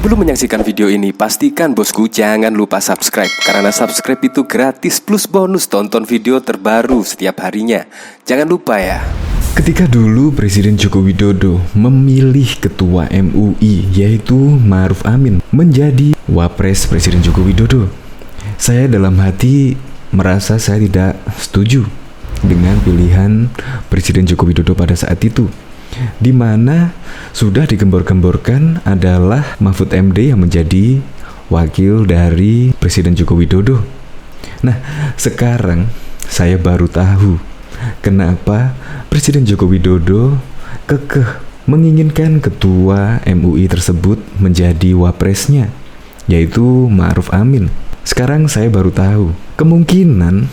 Sebelum menyaksikan video ini, pastikan bosku jangan lupa subscribe, karena subscribe itu gratis plus bonus tonton video terbaru setiap harinya. Jangan lupa ya. Ketika dulu Presiden Joko Widodo memilih Ketua MUI yaitu Ma'ruf Amin menjadi Wapres Presiden Joko Widodo, saya dalam hati merasa saya tidak setuju dengan pilihan Presiden Joko Widodo pada saat itu, di mana sudah digembor-gemborkan adalah Mahfud MD yang menjadi wakil dari Presiden Joko Widodo. Nah, sekarang saya baru tahu kenapa Presiden Joko Widodo kekeh menginginkan ketua MUI tersebut menjadi wapresnya, yaitu Ma'ruf Amin. Sekarang saya baru tahu, kemungkinan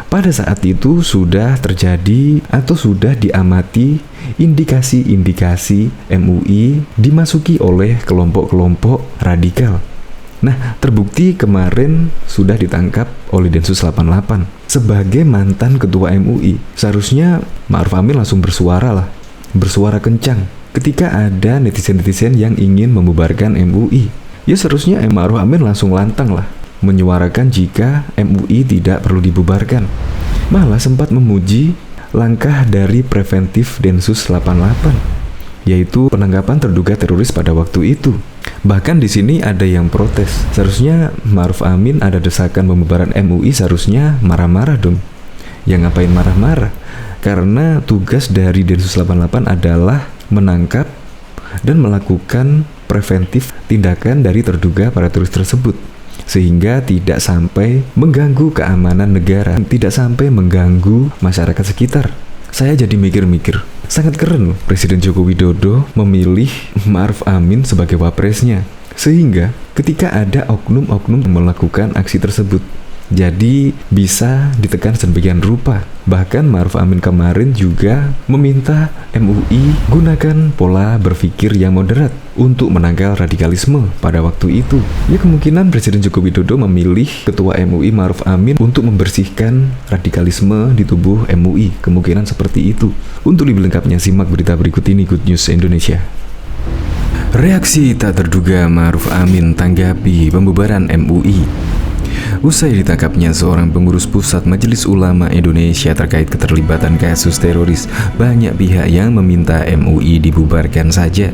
pada saat itu sudah terjadi atau sudah diamati indikasi-indikasi MUI dimasuki oleh kelompok-kelompok radikal. Nah, terbukti kemarin sudah ditangkap oleh Densus 88. Sebagai mantan ketua MUI, seharusnya Ma'ruf Amin langsung bersuara kencang ketika ada netizen-netizen yang ingin membubarkan MUI. Ya seharusnya Ma'ruf Amin langsung lantang menyuarakan jika MUI tidak perlu dibubarkan. Malah sempat memuji langkah dari preventif Densus 88, yaitu penangkapan terduga teroris pada waktu itu. Bahkan di sini ada yang protes. Seharusnya Ma'ruf Amin ada desakan pembubaran MUI, seharusnya marah-marah dong. Ya ngapain marah-marah? Karena tugas dari Densus 88 adalah menangkap dan melakukan preventif tindakan dari terduga para teroris tersebut, sehingga tidak sampai mengganggu keamanan negara, tidak sampai mengganggu masyarakat sekitar. Saya jadi mikir-mikir, sangat keren Presiden Joko Widodo memilih Ma'ruf Amin sebagai wapresnya, sehingga ketika ada oknum-oknum melakukan aksi tersebut, jadi bisa ditekan sedemikian rupa. Bahkan Ma'ruf Amin kemarin juga meminta MUI gunakan pola berpikir yang moderat untuk menangkal radikalisme pada waktu itu. Ya kemungkinan Presiden Joko Widodo memilih Ketua MUI Ma'ruf Amin untuk membersihkan radikalisme di tubuh MUI. Kemungkinan seperti itu. Untuk lebih lengkapnya simak berita berikut ini, Good News Indonesia. Reaksi tak terduga Ma'ruf Amin tanggapi pembubaran MUI. Usai ditangkapnya seorang pengurus pusat Majelis Ulama Indonesia terkait keterlibatan kasus teroris, banyak pihak yang meminta MUI dibubarkan saja.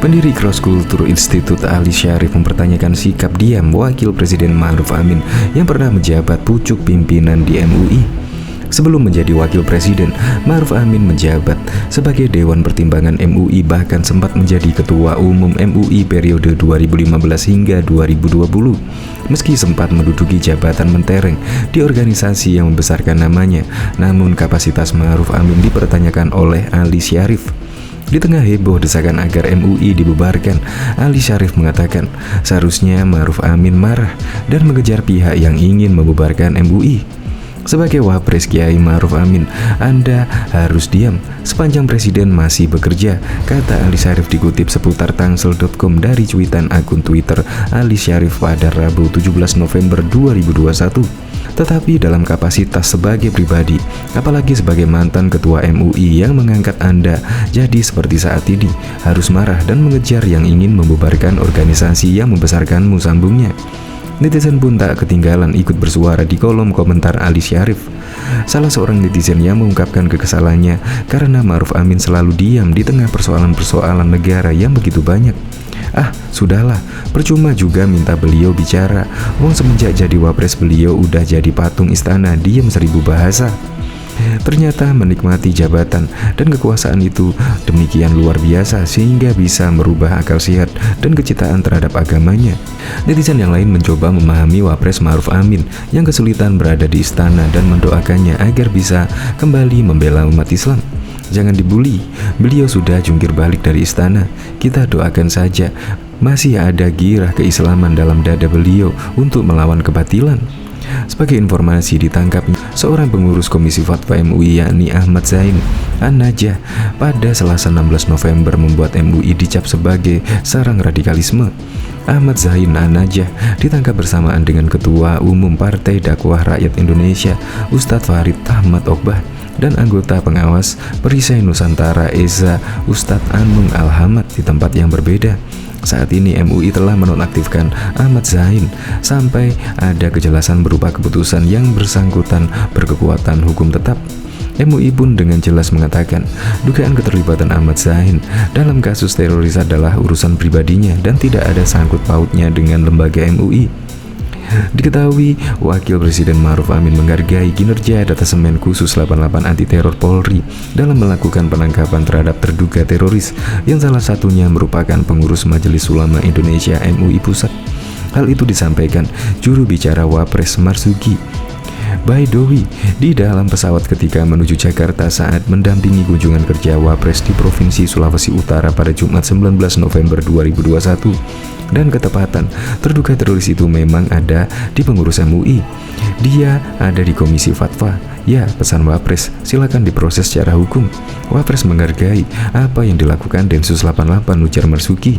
Pendiri Cross Culture Institute Ali Syarif mempertanyakan sikap diam Wakil Presiden Ma'ruf Amin yang pernah menjabat pucuk pimpinan di MUI. Sebelum menjadi wakil presiden, Ma'ruf Amin menjabat sebagai Dewan Pertimbangan MUI, bahkan sempat menjadi Ketua Umum MUI periode 2015 hingga 2020. Meski sempat menduduki jabatan mentereng di organisasi yang membesarkan namanya, namun kapasitas Ma'ruf Amin dipertanyakan oleh Ali Syarif. Di tengah heboh desakan agar MUI dibubarkan, Ali Syarif mengatakan seharusnya Ma'ruf Amin marah dan mengejar pihak yang ingin membubarkan MUI. Sebagai wapres Kiai Ma'ruf Amin, Anda harus diam sepanjang Presiden masih bekerja, kata Ali Syarif dikutip seputar tangsel.com dari cuitan akun Twitter Ali Syarif pada Rabu 17 November 2021. Tetapi dalam kapasitas sebagai pribadi, apalagi sebagai mantan Ketua MUI yang mengangkat Anda jadi seperti saat ini, harus marah dan mengejar yang ingin membubarkan organisasi yang membesarkanmu, sambungnya. Netizen pun tak ketinggalan ikut bersuara di kolom komentar Ali Syarif. Salah seorang netizen yang mengungkapkan kekesalannya karena Ma'ruf Amin selalu diam di tengah persoalan-persoalan negara yang begitu banyak. Sudahlah, percuma juga minta beliau bicara. Wong semenjak jadi wapres beliau udah jadi patung istana, diam 1000 bahasa. Ternyata menikmati jabatan dan kekuasaan itu demikian luar biasa sehingga bisa merubah akal sehat dan kecintaan terhadap agamanya. Netizen yang lain mencoba memahami Wapres Ma'ruf Amin yang kesulitan berada di istana dan mendoakannya agar bisa kembali membela umat Islam. Jangan dibully, beliau sudah jungkir balik dari istana. Kita doakan saja masih ada gairah keislaman dalam dada beliau untuk melawan kebatilan. Sebagai informasi, ditangkapnya seorang pengurus Komisi Fatwa MUI yakni Ahmad Zain An-Najah pada Selasa 16 November membuat MUI dicap sebagai sarang radikalisme. Ahmad Zain An-Najah ditangkap bersamaan dengan Ketua Umum Partai Dakwah Rakyat Indonesia Ustadz Farid Ahmad Ogbah dan anggota pengawas Perisai Nusantara Eza Ustadz Anung Alhamad di tempat yang berbeda. Saat ini MUI telah menonaktifkan Ahmad Zain sampai ada kejelasan berupa keputusan yang bersangkutan berkekuatan hukum tetap. MUI pun dengan jelas mengatakan dugaan keterlibatan Ahmad Zain dalam kasus teroris adalah urusan pribadinya dan tidak ada sangkut pautnya dengan lembaga MUI. Diketahui Wakil Presiden Ma'ruf Amin menghargai kinerja Detasemen Khusus 88 Anti Teror Polri dalam melakukan penangkapan terhadap terduga teroris yang salah satunya merupakan pengurus Majelis Ulama Indonesia MUI Pusat. Hal itu disampaikan juru bicara Wapres Marzuki Baidowi di dalam pesawat ketika menuju Jakarta saat mendampingi kunjungan kerja Wapres di Provinsi Sulawesi Utara pada Jumat 19 November 2021. Dan ketepatan, terduga teroris itu memang ada di pengurus MUI. Dia ada di Komisi Fatwa. Ya, pesan Wapres, silakan diproses secara hukum. Wapres menghargai apa yang dilakukan Densus 88, ujar Marzuki.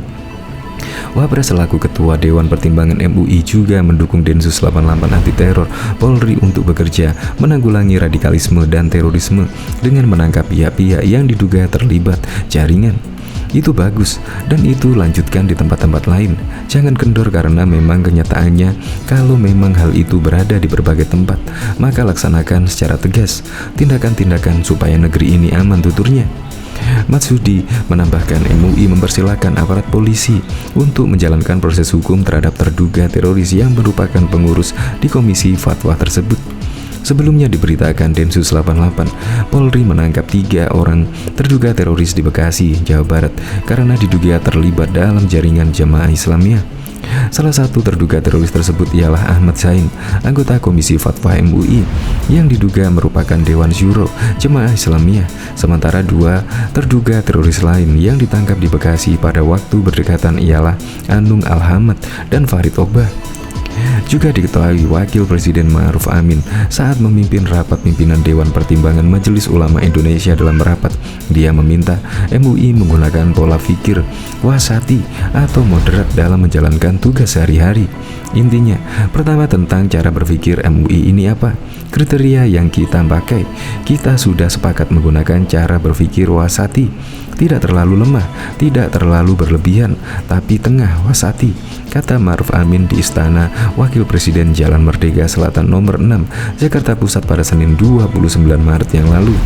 Wapres selaku Ketua Dewan Pertimbangan MUI juga mendukung Densus 88 Anti Teror Polri untuk bekerja menanggulangi radikalisme dan terorisme dengan menangkap pihak-pihak yang diduga terlibat jaringan. Itu bagus, dan itu lanjutkan di tempat-tempat lain. Jangan kendor karena memang kenyataannya kalau memang hal itu berada di berbagai tempat, maka laksanakan secara tegas tindakan-tindakan supaya negeri ini aman, tuturnya. Matsudi menambahkan MUI mempersilahkan aparat polisi untuk menjalankan proses hukum terhadap terduga teroris yang merupakan pengurus di Komisi Fatwa tersebut. Sebelumnya diberitakan Densus 88, Polri menangkap 3 orang terduga teroris di Bekasi, Jawa Barat karena diduga terlibat dalam jaringan Jamaah Islamiyah. Salah satu terduga teroris tersebut ialah Ahmad Zain, anggota Komisi Fatwa MUI yang diduga merupakan Dewan Syuro Jemaah Islamiyah. Sementara 2 terduga teroris lain yang ditangkap di Bekasi pada waktu berdekatan ialah Anung Alhamad dan Farid Ogbah. Juga diketahui Wakil Presiden Ma'ruf Amin saat memimpin rapat pimpinan Dewan Pertimbangan Majelis Ulama Indonesia. Dalam rapat, dia meminta MUI menggunakan pola pikir wasati atau moderat dalam menjalankan tugas sehari-hari. Intinya, pertama tentang cara berpikir MUI ini apa? Kriteria yang kita pakai. Kita sudah sepakat menggunakan cara berpikir wasati. Tidak terlalu lemah, tidak terlalu berlebihan, tapi tengah, wasati, kata Ma'ruf Amin di Istana Wakil Presiden Jalan Merdeka Selatan nomor 6, Jakarta Pusat pada Senin 29 Maret yang lalu.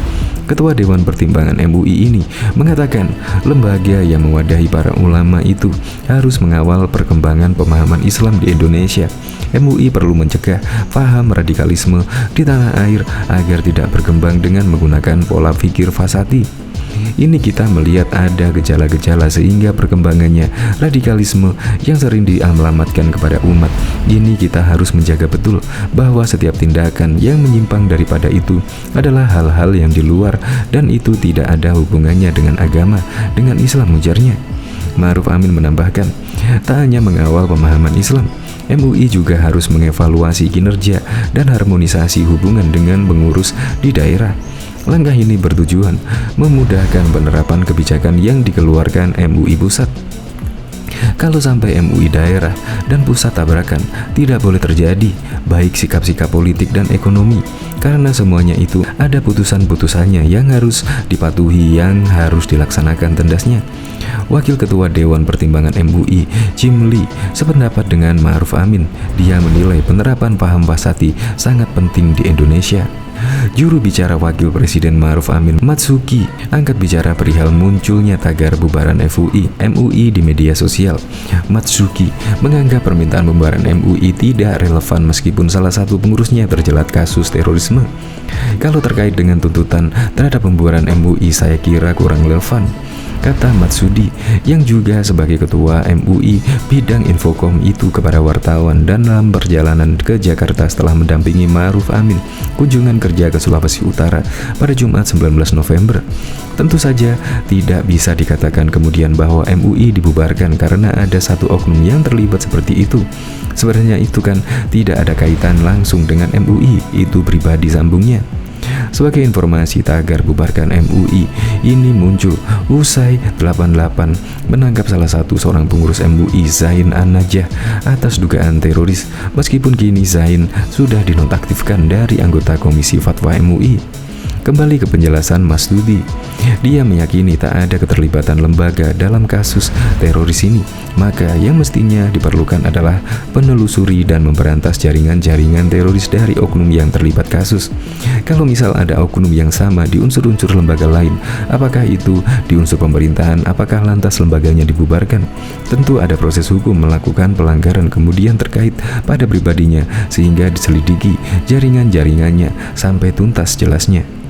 Ketua Dewan Pertimbangan MUI ini mengatakan lembaga yang mewadahi para ulama itu harus mengawal perkembangan pemahaman Islam di Indonesia. MUI perlu mencegah paham radikalisme di tanah air agar tidak berkembang dengan menggunakan pola pikir fasati. Ini kita melihat ada gejala-gejala sehingga perkembangannya radikalisme yang sering dialamatkan kepada umat. Ini kita harus menjaga betul bahwa setiap tindakan yang menyimpang daripada itu adalah hal-hal yang di luar dan itu tidak ada hubungannya dengan agama, dengan Islam, ujarnya. Ma'ruf Amin menambahkan, tak hanya mengawal pemahaman Islam, MUI juga harus mengevaluasi kinerja dan harmonisasi hubungan dengan pengurus di daerah. Langkah ini bertujuan memudahkan penerapan kebijakan yang dikeluarkan MUI pusat. Kalau sampai MUI daerah dan pusat tabrakan, tidak boleh terjadi, baik sikap-sikap politik dan ekonomi, karena semuanya itu ada putusan-putusannya yang harus dipatuhi, yang harus dilaksanakan tendasnya. Wakil Ketua Dewan Pertimbangan MUI, Jim Lee, sependapat dengan Ma'ruf Amin. Dia menilai penerapan paham wasati sangat penting di Indonesia. Juru bicara Wakil Presiden Ma'ruf Amin, Matsuki, angkat bicara perihal munculnya tagar bubaran MUI di media sosial. Matsuki menganggap permintaan bubaran MUI tidak relevan meskipun salah satu pengurusnya terjerat kasus terorisme. Kalau terkait dengan tuntutan terhadap pembubaran MUI, saya kira kurang relevan, kata Matsudi yang juga sebagai ketua MUI bidang Infokom itu kepada wartawan dan dalam perjalanan ke Jakarta setelah mendampingi Ma'ruf Amin kunjungan kerja ke Sulawesi Utara pada Jumat 19 November. Tentu saja tidak bisa dikatakan kemudian bahwa MUI dibubarkan karena ada satu oknum yang terlibat seperti itu. Sebenarnya itu kan tidak ada kaitan langsung dengan MUI, itu pribadi, sambungnya. Sebagai informasi, tagar bubarkan MUI ini muncul usai 88 menangkap salah satu seorang pengurus MUI, Zain An-Najah, atas dugaan teroris. Meskipun kini Zain sudah dinonaktifkan dari anggota Komisi Fatwa MUI. Kembali ke penjelasan Mas Dudi, dia meyakini tak ada keterlibatan lembaga dalam kasus teroris ini. Maka yang mestinya diperlukan adalah penelusuri dan memberantas jaringan-jaringan teroris dari oknum yang terlibat kasus. Kalau misal ada oknum yang sama di unsur-unsur lembaga lain, apakah itu di unsur pemerintahan, apakah lantas lembaganya dibubarkan? Tentu ada proses hukum melakukan pelanggaran kemudian terkait pada pribadinya, sehingga diselidiki jaringan-jaringannya sampai tuntas jelasnya.